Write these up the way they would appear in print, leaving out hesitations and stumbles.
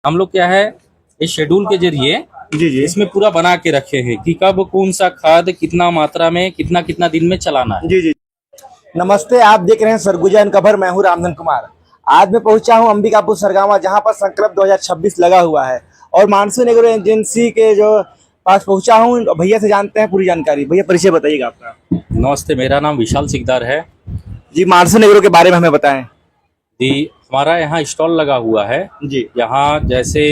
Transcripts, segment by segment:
हम लोग क्या है इस शेड्यूल के जरिए जी जी इसमें पूरा बना के रखे हैं कि कब कौन सा खाद कितना मात्रा में कितना कितना दिन में चलाना है। जी जी। नमस्ते, आप देख रहे हैं सरगुजा अनकवर। मैं हूं रामधन कुमार। आज मैं पहुंचा हूं अंबिकापुर सरगावा, जहां पर संकल्प 2026 लगा हुआ है और मानसून एग्रो एजेंसी के जो पास पहुंचा हूं। भैया से जानते हैं पूरी जानकारी। भैया, परिचय बताइएगा आपका। नमस्ते, मेरा नाम विशाल सिकदार है जी, मानसून एग्रो के बारे में हमें बताएं। जी। हमारा यहाँ स्टॉल लगा हुआ है। जी यहाँ जैसे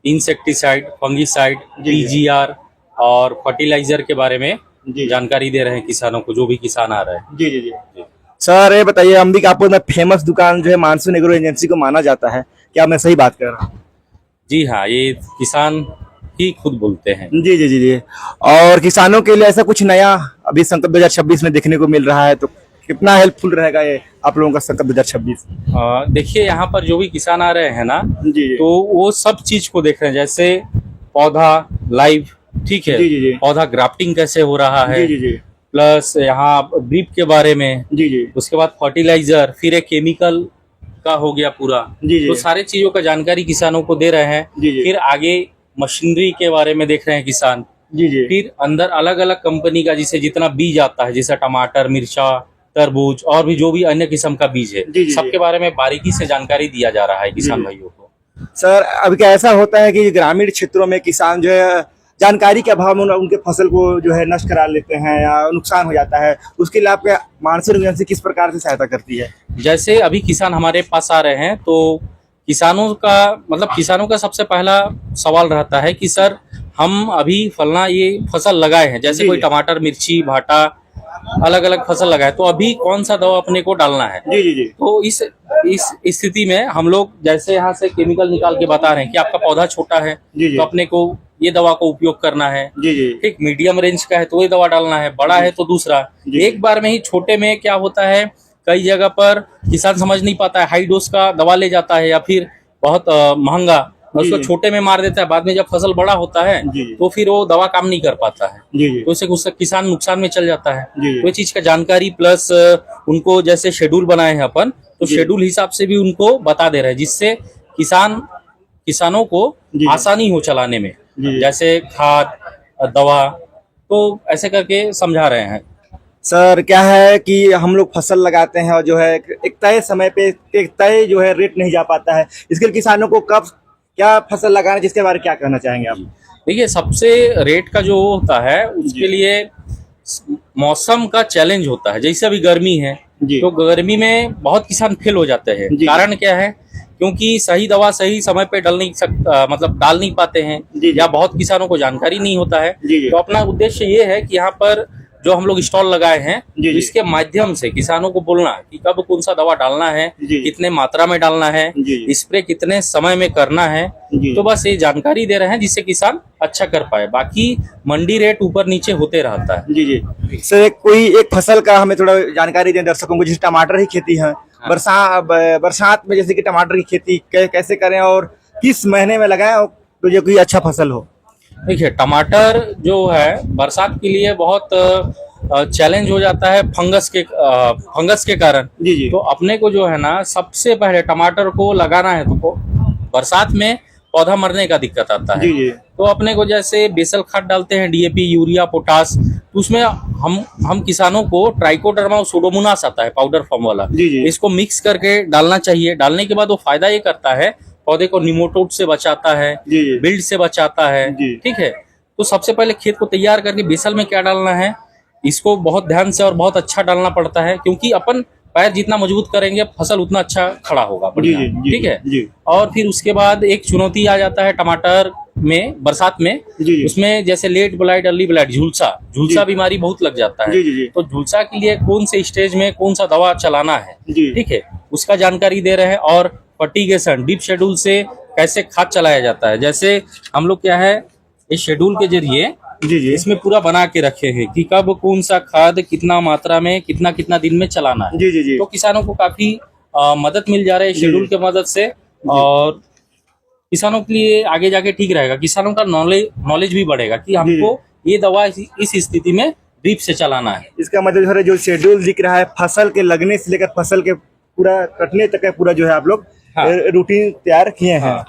इंसेक्टिसाइड, फंगिसाइड, जी। पीजीआर और फर्टिलाइजर के बारे में जी जानकारी दे रहे हैं किसानों को, जो भी किसान आ रहे हैं। जी जी जी। सर, ये बताइए, अंबिकापुर में फेमस दुकान जो है मानसून एग्रो एजेंसी को माना जाता है, क्या मैं सही बात कर रहा हूँ? जी हाँ, ये किसान ही खुद बोलते हैं। जी जी जी जी। और किसानों के लिए ऐसा कुछ नया अभी संकल्प 2026 में देखने को मिल रहा है, तो कितना हेल्पफुल रहेगा ये आप लोगों का संकल्प 2026? देखिए, यहाँ पर जो भी किसान आ रहे हैं ना, जी तो वो सब चीज को देख रहे हैं, जैसे पौधा लाइव, ठीक है, जी जी जी पौधा ग्राफ्टिंग कैसे हो रहा है, जी जी जी प्लस यहाँ ड्रिप के बारे में, जी जी उसके बाद फर्टिलाइजर, फिर एक केमिकल का हो गया पूरा। जी जी तो सारे चीजों का जानकारी किसानों को दे रहे हैं। जी जी फिर आगे मशीनरी के बारे में देख रहे हैं किसान। जी जी फिर अंदर अलग अलग कंपनी का जिसे जितना बीज आता है, जैसे टमाटर, मिर्चा, तरबूज और भी जो भी अन्य किस्म का बीज है, जी जी सबके बारे में बारीकी से जानकारी दिया जा रहा है किसान जी। भाइयों को। सर, अब क्या ऐसा होता है कि ग्रामीण क्षेत्रों में किसान जो है जानकारी के अभाव में उनके फसल को जो है नष्ट करा लेते हैं या नुकसान हो जाता है, उसके लिए आपके मानसून एजेंसी किस प्रकार से सहायता करती है? जैसे अभी किसान हमारे पास आ रहे हैं, तो किसानों का सबसे पहला सवाल रहता है कि सर, हम अभी फलना ये फसल लगाए हैं, जैसे जी कोई जी टमाटर, मिर्ची, भाटा, अलग अलग फसल लगाए, तो अभी कौन सा दवा अपने को डालना है। जी जी जी तो इस स्थिति में हम लोग जैसे यहाँ से केमिकल निकाल के बता रहे हैं कि आपका पौधा छोटा है जी जी तो अपने को ये दवा को उपयोग करना है, जी जी ठीक, मीडियम रेंज का है तो ये दवा डालना है, बड़ा है तो दूसरा। जी। एक बार में ही छोटे में क्या होता है, कई जगह पर किसान समझ नहीं पाता है, हाई डोज का दवा ले जाता है या फिर बहुत महंगा, जी उसको जी छोटे में मार देता है। बाद में जब फसल बड़ा होता है जी तो फिर वो दवा काम नहीं कर पाता है, जी जी तो उससे किसान नुकसान में चल जाता है। जी। वो चीज का जानकारी प्लस उनको जैसे शेड्यूल बनाए हैं अपन, तो जी। शेड्यूल हिसाब से भी उनको बता दे रहे हैं, जिससे किसानों को जी। आसानी हो चलाने में, जी। जैसे खाद, दवा, तो ऐसे करके समझा रहे हैं। सर, क्या है कि हम लोग फसल लगाते हैं और जो है एक तय समय पे एक तय जो है रेट नहीं जा पाता है, इसके लिए किसानों को कब क्या फसल लगाना है, जिसके बारे में क्या कहना चाहेंगे आप? देखिए, सबसे रेट का जो होता है उसके लिए मौसम का चैलेंज होता है। जैसे अभी गर्मी है, जी तो गर्मी में बहुत किसान फेल हो जाते हैं। जी। कारण क्या है, क्योंकि सही दवा सही समय पे डाल नहीं पाते हैं, जी जी या बहुत किसानों को जानकारी नहीं होता है। जी जी तो अपना उद्देश्य ये है कि यहाँ पर जो हम लोग स्टॉल लगाए हैं, जी जी इसके माध्यम से किसानों को बोलना कि कब कौन सा दवा डालना है, जी। कितने मात्रा में डालना है, जी। स्प्रे कितने समय में करना है। जी। तो बस ये जानकारी दे रहे हैं जिससे किसान अच्छा कर पाए। बाकी मंडी रेट ऊपर नीचे होते रहता है। जी जी। सर, कोई एक फसल का हमें थोड़ा जानकारी दें दर्शकों को। जैसे टमाटर की खेती है, बरसात में जैसे कि टमाटर की खेती कैसे करें और किस महीने में लगाएं तो ये कोई अच्छा फसल हो? देखिए, टमाटर जो है बरसात के लिए बहुत चैलेंज हो जाता है फंगस के कारण। जी जी तो अपने को जो है ना, सबसे पहले टमाटर को लगाना है तो बरसात में पौधा मरने का दिक्कत आता है। जी जी तो अपने को जैसे बेसल खाद डालते हैं, डीएपी, यूरिया, पोटास, तो उसमें हम किसानों को ट्राइकोडर्मा और सुडोमोनास आता है पाउडर फॉर्म वाला, जी जी इसको मिक्स करके डालना चाहिए। डालने के बाद वो फायदा ये करता है, पौधे को निमोटोड से बचाता है, जी जी बिल्ड से बचाता है, जी। ठीक है। तो सबसे पहले खेत को तैयार करके बेसल में क्या डालना है, इसको बहुत ध्यान से और बहुत अच्छा डालना पड़ता है, क्योंकि अपन पैर जितना मजबूत करेंगे फसल उतना अच्छा खड़ा होगा, बढ़िया, जी जी ठीक है। जी और फिर उसके बाद एक चुनौती आ जाता है टमाटर में बरसात में, जी उसमें जैसे लेट ब्लाइट, अर्ली ब्लाइट, झुलसा बीमारी बहुत लग जाता है। जी जी जी तो झुलसा के लिए कौन से स्टेज में कौन सा दवा चलाना है, जी ठीक है, उसका जानकारी दे रहे हैं। और फर्टिगेशन डीप शेड्यूल से कैसे खाद चलाया जाता है, जैसे हम लोग क्या है इस शेड्यूल के जरिए जी जी इसमें पूरा बना के रखे हैं कि कब कौन सा खाद कितना मात्रा में कितना कितना दिन में चलाना है। जी जी जी तो किसानों को काफी मदद मिल जा रही है शेड्यूल के मदद से, और किसानों के लिए आगे जाके ठीक रहेगा। किसानों का नॉलेज भी बढ़ेगा कि हमको ये दवा इस स्थिति में ड्रिप से चलाना है। इसका मतलब जो शेड्यूल दिख रहा है, फसल के लगने से लेकर फसल के पूरा कटने तक का पूरा जो है आप लोग हाँ। रूटीन तैयार किए हैं। हाँ।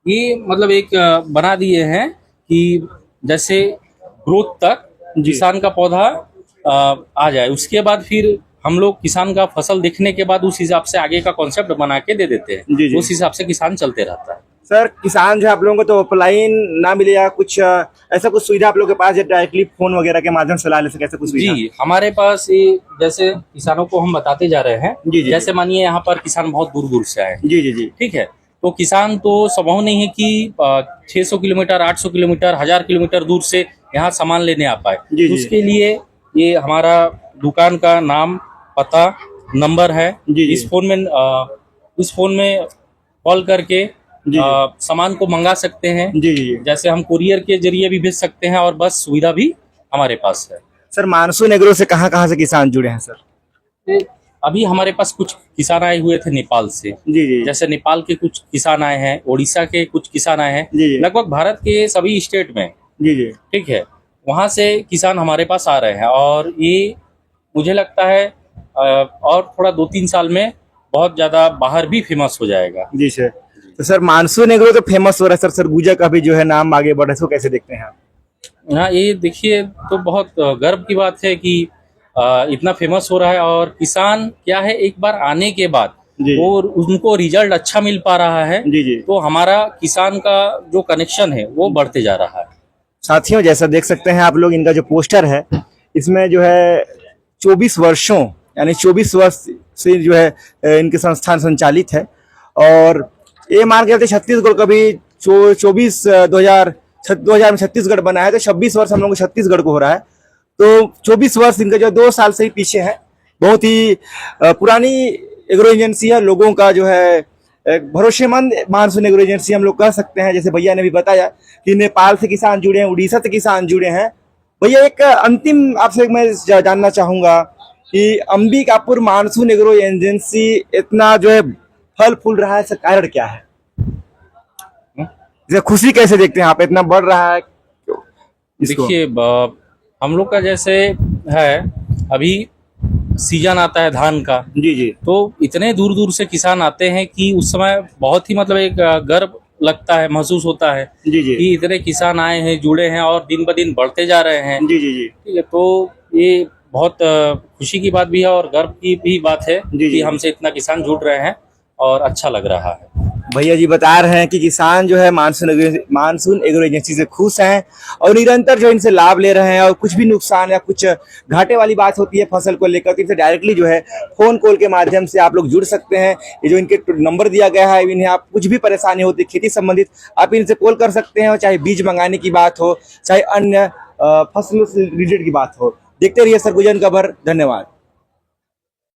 ये मतलब एक बना दिए हैं कि जैसे ग्रोथ तक किसान का पौधा आ जाए, उसके बाद फिर हम लोग किसान का फसल देखने के बाद उस हिसाब से आगे का कॉन्सेप्ट बना के दे देते जी, हैं। जी। उस हिसाब से किसान चलते रहता है। सर किसान जो है आप लोगों को तो ऑफलाइन ना मिले या कुछ ऐसा कुछ सुविधा आप लोगों के पास है डायरेक्टली फोन वगैरह के माध्यम से सलाह ले सके, ऐसा कुछ सुविधा? जी, हमारे पास ये जैसे किसानों को हम बताते जा रहे हैं, जी, जी, जैसे मानिए यहाँ पर किसान बहुत दूर दूर से आए हैं, जी जी जी ठीक है, तो किसान तो संभव नहीं है कि 600 किलोमीटर, 800 किलोमीटर, 1000 किलोमीटर दूर से यहाँ सामान लेने आ पाए। जी, तो जी। उसके लिए ये हमारा दुकान का नाम, पता, नंबर है। जी, जी। इस फोन में कॉल करके जी। सामान को मंगा सकते हैं। जी जी जी। जैसे हम कुरियर के जरिए भी भेज सकते हैं, और बस सुविधा भी हमारे पास है। सर मानसून एग्रो से कहाँ से किसान जुड़े हैं सर? अभी हमारे पास कुछ किसान आए हुए थे नेपाल से। जी जी जैसे नेपाल के कुछ किसान आए हैं, उड़ीसा के कुछ किसान आए हैं, जी, जी। लगभग भारत के सभी स्टेट में, जी जी ठीक है, वहां से किसान हमारे पास आ रहे हैं। और ये मुझे लगता है और थोड़ा 2-3 साल में बहुत ज्यादा बाहर भी फेमस हो जाएगा। जी सर। तो सर मानसून एग्रो तो फेमस हो रहा है सर, सरगुजा का भी जो है नाम आगे बढ़ रहा है, इसको कैसे देखते हैं आप? हाँ, ये देखिए तो बहुत गर्व की बात है कि इतना फेमस हो रहा है। और किसान क्या है, एक बार आने के बाद जी। वो उनको रिजल्ट अच्छा मिल पा रहा है, जी जी। तो हमारा किसान का जो कनेक्शन है वो बढ़ते जा रहा है। साथियों जैसा देख सकते हैं आप लोग, इनका जो पोस्टर है इसमें जो है 24 वर्षों यानी 24 वर्ष से जो है इनके संस्थान संचालित है। और ये मान के चलते छत्तीसगढ़ का भी 2000 में छत्तीसगढ़ बना है, तो 26 वर्ष हम लोग को छत्तीसगढ़ को हो रहा है। तो 24 वर्ष इनका जो 2 साल से ही पीछे है। बहुत ही पुरानी एग्रो एजेंसी है, लोगों का जो है एक भरोसेमंद मानसून एग्रो एजेंसी हम लोग कह सकते हैं। जैसे भैया ने भी बताया कि नेपाल से किसान जुड़े हैं, उड़ीसा से किसान जुड़े हैं। भैया एक अंतिम आपसे मैं जानना चाहूंगा कि अंबिकापुर मानसून एग्रो एजेंसी इतना जो है फल फूल रहा है, इसका कारण क्या है? जैसे खुशी कैसे देखते हैं आप, इतना बढ़ रहा है इसको? देखिए, हम लोग का जैसे है, अभी सीजन आता है धान का, जी जी तो इतने दूर दूर से किसान आते हैं कि उस समय बहुत ही मतलब एक गर्व लगता है, महसूस होता है जी जी कि इतने किसान आए हैं, जुड़े हैं और दिन ब दिन बढ़ते जा रहे हैं। जी जी जी ठीक है, तो ये बहुत खुशी की बात भी है और गर्व की भी बात है जी, जी। कि हमसे इतना किसान जुड़ रहे हैं और अच्छा लग रहा है। भैया जी बता रहे हैं कि किसान जो है मानसून एग्रो एजेंसी से खुश हैं और निरंतर जो इनसे लाभ ले रहे हैं। और कुछ भी नुकसान या कुछ घाटे वाली बात होती है फसल को लेकर, तो इनसे डायरेक्टली जो है फोन कॉल के माध्यम से आप लोग जुड़ सकते हैं। ये जो इनके नंबर दिया गया है, इन्हें आप कुछ भी परेशानी होती है खेती संबंधित, आप इनसे कॉल कर सकते हैं। चाहे बीज मंगाने की बात हो, चाहे अन्य फसलों से रिलेटेड की बात हो। देखते रहिए सरगुजा खबर। धन्यवाद।